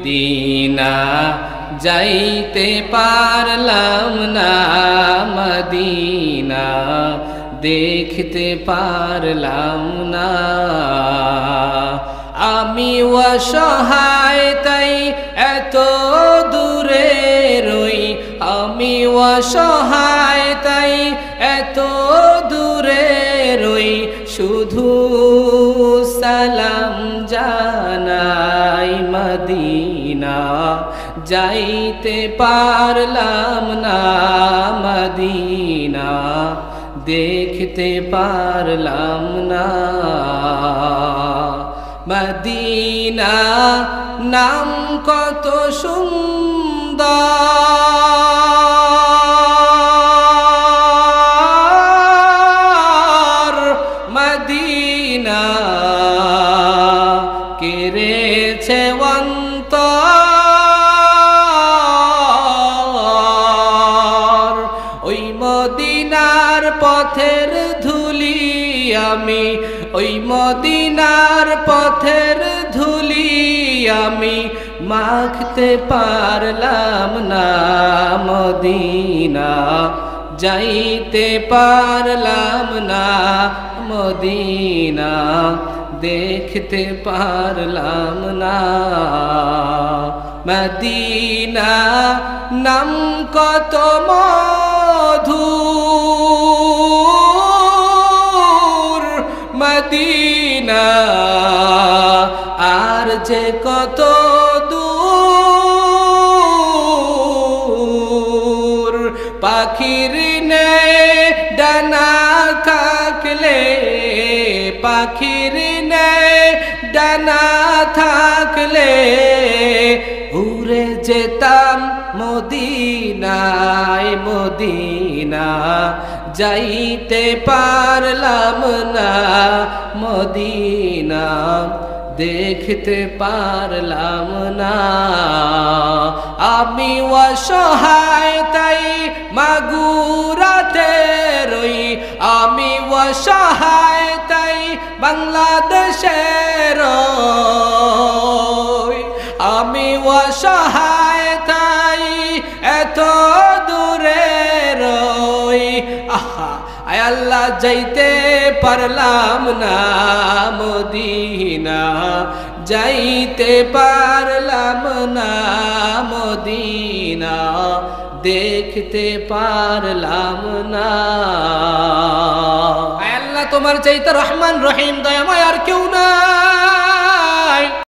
Medina যাইতে পারলাম না, মদিনা দেখতে পারলাম না। আমি অসহায় তাই এত দূরে রই, আমি অসহায় তাই এত দূরে রই, শুধু সালাম জানাই মদিনা যাইতে পারলাম না, মদিনা দেখতে পারলাম না। মদিনা নাম কত সুন্দর, মদিনা কেড়েছে অন্তর। ওই মদিনার পথের ধুলি আমি, ওই মদিনার পথের ধুলি আমি মাখতে পারলাম না, মদিনা যাইতে পারলাম না, মদিনা দেখতে পারলাম না। মদিনা নাম কত মধুর, মদিনা আর যে কত দূর। পাখির নে ডানা থাকলে, পাখির নে ডানা থাকলে উড়ে যেতাম মদিনায়, মদিনা যাইতে পারলাম না, মদিনা দেখতে পারলাম না। আমি অসহায় তাই মাগুরাতে রই, আমি অসহায় তাই বাংলাদেশে রই, আমি অসহায় তাই এত দূরে রই। আহা আয় আল্লাহ যাইতে পারলাম না, মদিনা যাইতে পারলাম না, মদিনা দেখতে পারলাম না। আয় আল্লাহ তোমার চাইতে রহমান রহিম দয়াময় আর কেউ না।